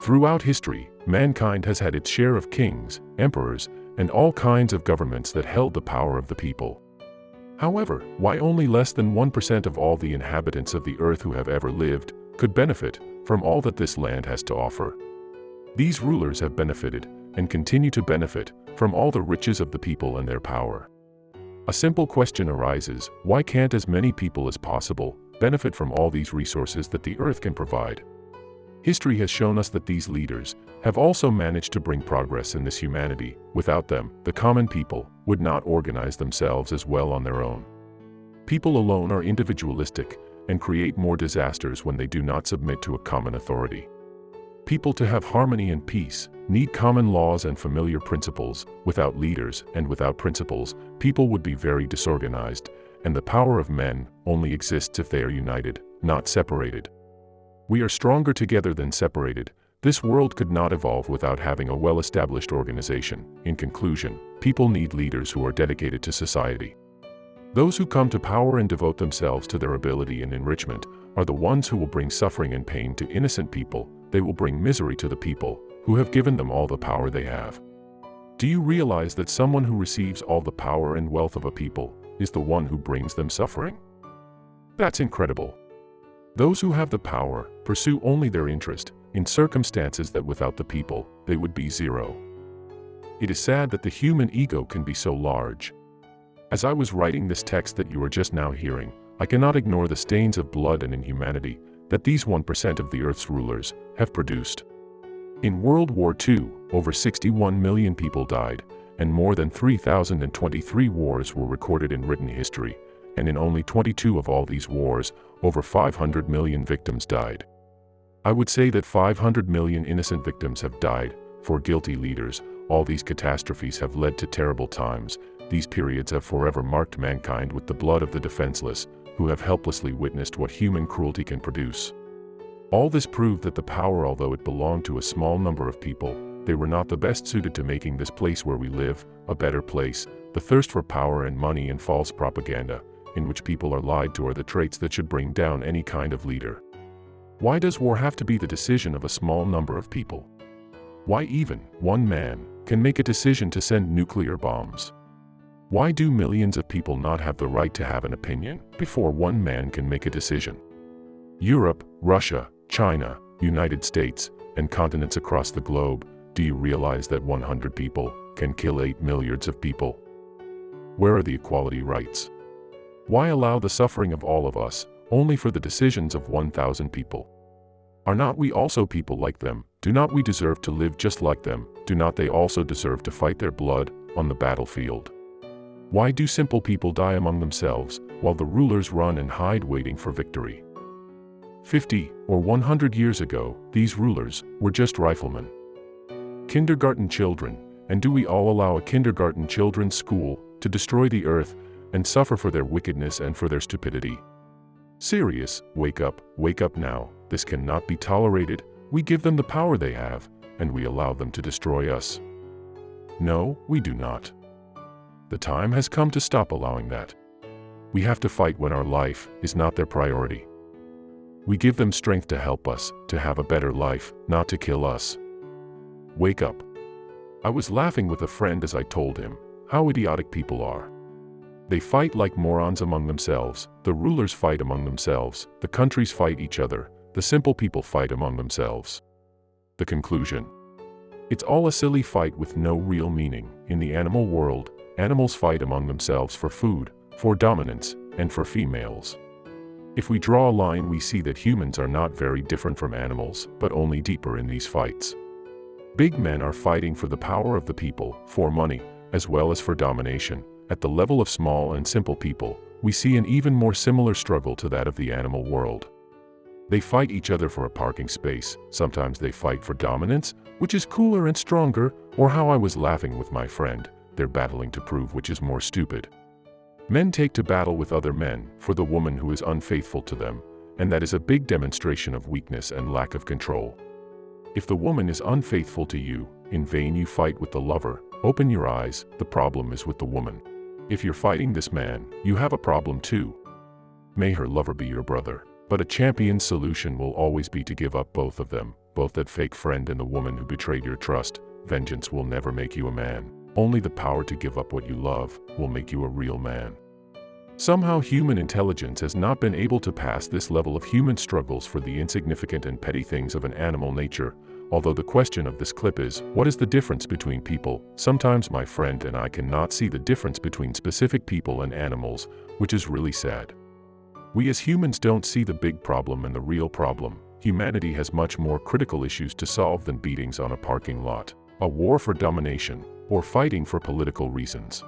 Throughout history, mankind has had its share of kings, emperors, and all kinds of governments that held the power of the people. However, why only less than 1% of all the inhabitants of the earth who have ever lived could benefit from all that this land has to offer? These rulers have benefited, and continue to benefit, from all the riches of the people and their power. A simple question arises: why can't as many people as possible benefit from all these resources that the earth can provide? History has shown us that these leaders have also managed to bring progress in this humanity. Without them, the common people would not organize themselves as well on their own. People alone are individualistic and create more disasters when they do not submit to a common authority. People, to have harmony and peace, need common laws and familiar principles. Without leaders and without principles, people would be very disorganized, and the power of men only exists if they are united, not separated. We are stronger together than separated. This world could not evolve without having a well-established organization. In conclusion, people need leaders who are dedicated to society. Those who come to power and devote themselves to their ability and enrichment are the ones who will bring suffering and pain to innocent people. They will bring misery to the people who have given them all the power they have. Do you realize that someone who receives all the power and wealth of a people is the one who brings them suffering? That's incredible. Those who have the power pursue only their interest in circumstances that without the people, they would be zero. It is sad that the human ego can be so large. As I was writing this text that you are just now hearing, I cannot ignore the stains of blood and inhumanity that these 1% of the earth's rulers have produced. In World War II, over 61 million people died, and more than 3,023 wars were recorded in written history, and in only 22 of all these wars, over 500 million victims died. I would say that 500 million innocent victims have died for guilty leaders. All these catastrophes have led to terrible times. These periods have forever marked mankind with the blood of the defenseless, who have helplessly witnessed what human cruelty can produce. All this proved that the power, although it belonged to a small number of people, they were not the best suited to making this place where we live a better place. The thirst for power and money and false propaganda, in which people are lied to, are the traits that should bring down any kind of leader. Why does war have to be the decision of a small number of people? Why even one man can make a decision to send nuclear bombs? Why do millions of people not have the right to have an opinion before one man can make a decision? Europe, Russia, China, United States, and continents across the globe, do you realize that 100 people can kill 8 milliards of people? Where are the equality rights? Why allow the suffering of all of us only for the decisions of 1,000 people? Are not we also people like them? Do not we deserve to live just like them? Do not they also deserve to fight their blood on the battlefield? Why do simple people die among themselves, while the rulers run and hide waiting for victory? 50 or 100 years ago, these rulers were just riflemen, kindergarten children, and do we all allow a kindergarten children's school to destroy the earth and suffer for their wickedness and for their stupidity? Serious, wake up now. This cannot be tolerated. We give them the power they have, and we allow them to destroy us. No, we do not. The time has come to stop allowing that. We have to fight when our life is not their priority. We give them strength to help us to have a better life, not to kill us. Wake up. I was laughing with a friend as I told him how idiotic people are. They fight like morons among themselves. The rulers fight among themselves. The countries fight each other. The simple people fight among themselves. The conclusion: it's all a silly fight with no real meaning. In the animal world, animals fight among themselves for food, for dominance, and for females. If we draw a line, we see that humans are not very different from animals, but only deeper in these fights. Big men are fighting for the power of the people, for money, as well as for domination. At the level of small and simple people, we see an even more similar struggle to that of the animal world. They fight each other for a parking space. Sometimes they fight for dominance, which is cooler and stronger, or how I was laughing with my friend, they're battling to prove which is more stupid. Men take to battle with other men for the woman who is unfaithful to them, and that is a big demonstration of weakness and lack of control. If the woman is unfaithful to you, in vain you fight with the lover. Open your eyes, the problem is with the woman. If you're fighting this man, you have a problem too. May her lover be your brother. But a champion's solution will always be to give up both of them, both that fake friend and the woman who betrayed your trust. Vengeance will never make you a man. Only the power to give up what you love will make you a real man. Somehow human intelligence has not been able to pass this level of human struggles for the insignificant and petty things of an animal nature. Although the question of this clip is, what is the difference between people? Sometimes my friend and I cannot see the difference between specific people and animals, which is really sad. We as humans don't see the big problem and the real problem. Humanity has much more critical issues to solve than beatings on a parking lot, a war for domination, or fighting for political reasons.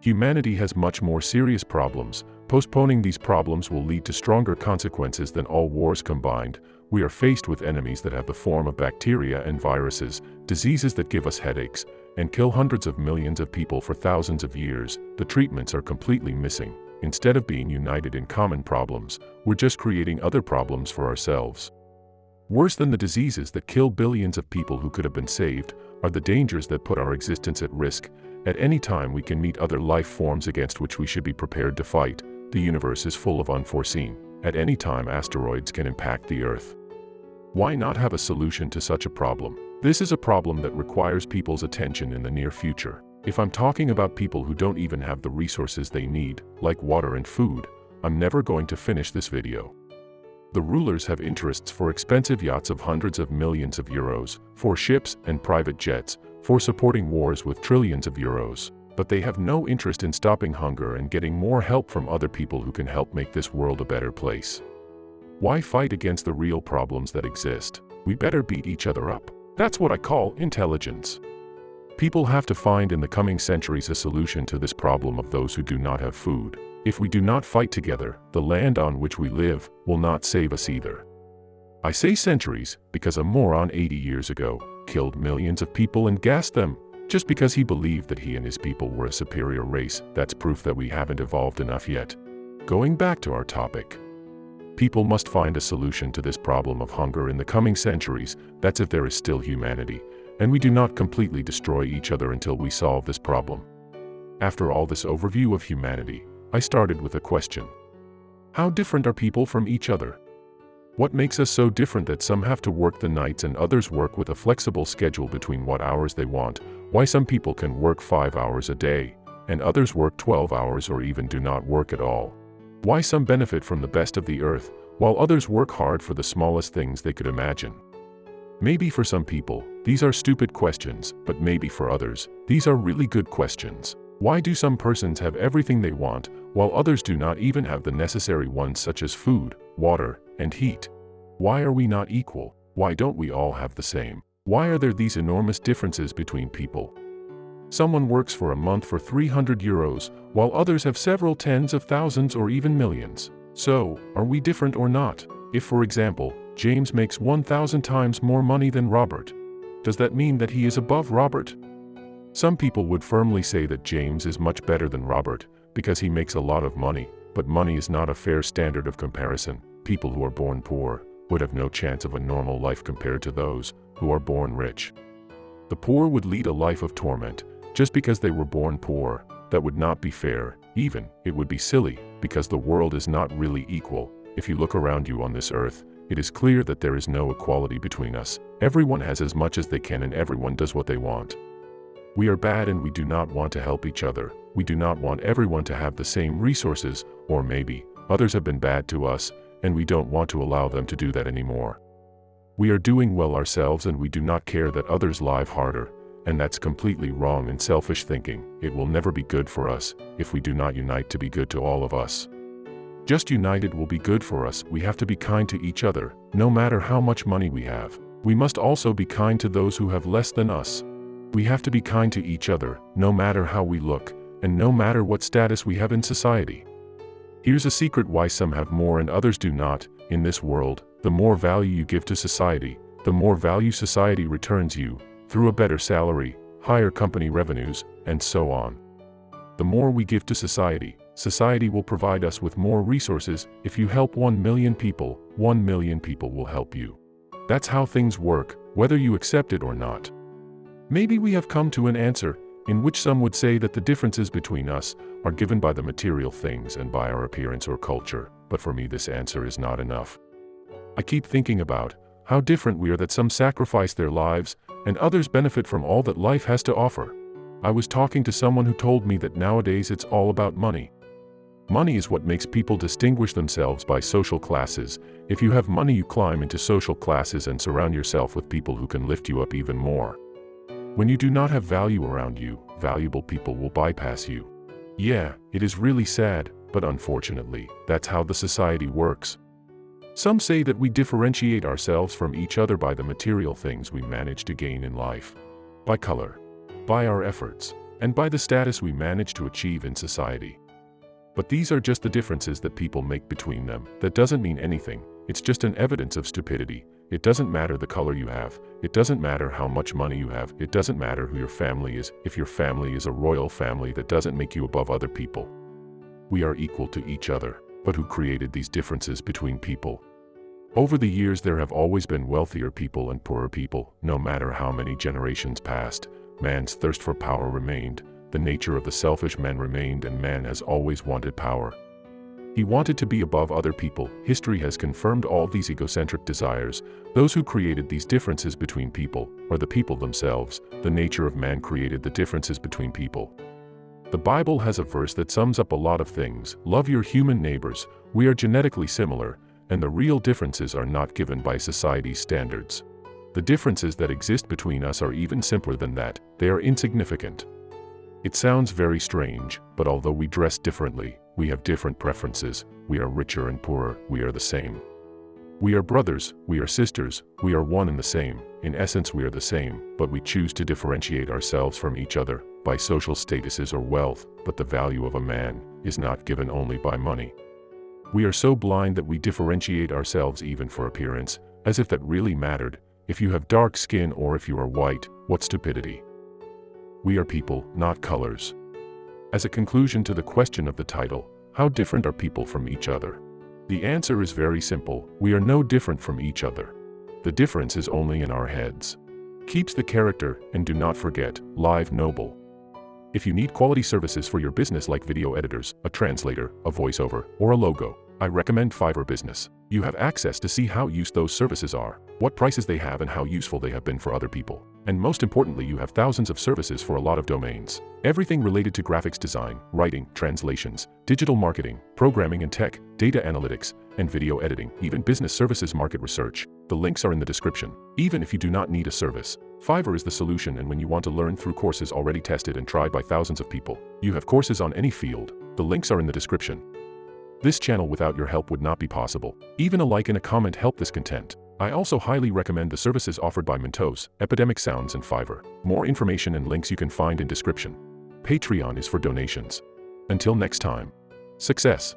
Humanity has much more serious problems. Postponing these problems will lead to stronger consequences than all wars combined. We are faced with enemies that have the form of bacteria and viruses, diseases that give us headaches, and kill hundreds of millions of people for thousands of years. The treatments are completely missing. Instead of being united in common problems, we're just creating other problems for ourselves. Worse than the diseases that kill billions of people who could have been saved, are the dangers that put our existence at risk. At any time we can meet other life forms against which we should be prepared to fight. The universe is full of unforeseen. At any time asteroids can impact the Earth. Why not have a solution to such a problem? This is a problem that requires people's attention in the near future. If I'm talking about people who don't even have the resources they need, like water and food, I'm never going to finish this video. The rulers have interests for expensive yachts of hundreds of millions of euros, for ships and private jets, for supporting wars with trillions of euros. But they have no interest in stopping hunger and getting more help from other people who can help make this world a better place. Why fight against the real problems that exist? We better beat each other up. That's what I call intelligence. People have to find in the coming centuries a solution to this problem of those who do not have food. If we do not fight together, the land on which we live will not save us either. I say centuries because a moron 80 years ago killed millions of people and gassed them, just because he believed that he and his people were a superior race. That's proof that we haven't evolved enough yet. Going back to our topic. People must find a solution to this problem of hunger in the coming centuries. That's if there is still humanity, and we do not completely destroy each other until we solve this problem. After all this overview of humanity, I started with a question. How different are people from each other? What makes us so different that some have to work the nights and others work with a flexible schedule between what hours they want? Why some people can work 5 hours a day, and others work 12 hours or even do not work at all? Why some benefit from the best of the earth, while others work hard for the smallest things they could imagine? Maybe for some people, these are stupid questions, but maybe for others, these are really good questions. Why do some persons have everything they want, while others do not even have the necessary ones such as food, water, and heat? Why are we not equal? Why don't we all have the same? Why are there these enormous differences between people? Someone works for a month for 300 euros, while others have several tens of thousands or even millions. So, are we different or not? If, for example, James makes 1,000 times more money than Robert, does that mean that he is above Robert? Some people would firmly say that James is much better than Robert, because he makes a lot of money, but money is not a fair standard of comparison. People who are born poor would have no chance of a normal life compared to those who are born rich. The poor would lead a life of torment, just because they were born poor. That would not be fair. Even, it would be silly, because the world is not really equal. If you look around you on this earth, it is clear that there is no equality between us. Everyone has as much as they can and everyone does what they want. We are bad and we do not want to help each other. We do not want everyone to have the same resources, or maybe, others have been bad to us, and we don't want to allow them to do that anymore. We are doing well ourselves and we do not care that others live harder, and that's completely wrong and selfish thinking. It will never be good for us if we do not unite to be good to all of us. Just united will be good for us. We have to be kind to each other, no matter how much money we have. We must also be kind to those who have less than us. We have to be kind to each other, no matter how we look, and no matter what status we have in society. Here's a secret why some have more and others do not. In this world, the more value you give to society, the more value society returns you, through a better salary, higher company revenues, and so on. The more we give to society, society will provide us with more resources. If you help 1 million people, 1 million people will help you. That's how things work, whether you accept it or not. Maybe we have come to an answer, in which some would say that the differences between us are given by the material things and by our appearance or culture. but for me this answer is not enough. I keep thinking about how different we are, that some sacrifice their lives and others benefit from all that life has to offer. I was talking to someone who told me that nowadays it's all about money. Money is what makes people distinguish themselves by social classes. If you have money, you climb into social classes and surround yourself with people who can lift you up even more. When you do not have value around you, valuable people will bypass you. Yeah, it is really sad, but unfortunately, that's how the society works. Some say that we differentiate ourselves from each other by the material things we manage to gain in life, by color, by our efforts, and by the status we manage to achieve in society. But these are just the differences that people make between them. That doesn't mean anything. It's just an evidence of stupidity. It doesn't matter the color you have. It doesn't matter how much money you have. It doesn't matter who your family is. If your family is a royal family, that doesn't make you above other people. We are equal to each other. But who created these differences between people? Over the years, there have always been wealthier people and poorer people. No matter how many generations passed, man's thirst for power remained. The nature of the selfish man remained, and man has always wanted power. He wanted to be above other people. History has confirmed all these egocentric desires. Those who created these differences between people are the people themselves. The nature of man created the differences between people. The Bible has a verse that sums up a lot of things. Love your human neighbors. We are genetically similar, and the real differences are not given by society's standards. The differences that exist between us are even simpler than that. They are insignificant. It sounds very strange, but although we dress differently, we have different preferences, we are richer and poorer, we are the same. We are brothers, we are sisters, we are one and the same. In essence, we are the same, but we choose to differentiate ourselves from each other by social statuses or wealth. But the value of a man is not given only by money. We are so blind that we differentiate ourselves even for appearance, as if that really mattered. If you have dark skin or if you are white, what stupidity. We are people, not colors. As a conclusion to the question of the title, how different are people from each other? The answer is very simple. We are no different from each other. The difference is only in our heads. Keeps the character, and do not forget, live noble. If you need quality services for your business like video editors, a translator, a voiceover, or a logo, I recommend Fiverr Business. You have access to see how used those services are, what prices they have, and how useful they have been for other people. And most importantly, you have thousands of services for a lot of domains. Everything related to graphics design, writing, translations, digital marketing, programming and tech, data analytics, and video editing, even business services, market research. The links are in the description. Even if you do not need a service, Fiverr is the solution. And when you want to learn through courses already tested and tried by thousands of people, you have courses on any field. The links are in the description. This channel without your help would not be possible. Even a like and a comment help this content. I also highly recommend the services offered by Mentos, Epidemic Sounds and Fiverr. More information and links you can find in description. Patreon is for donations. Until next time. Success.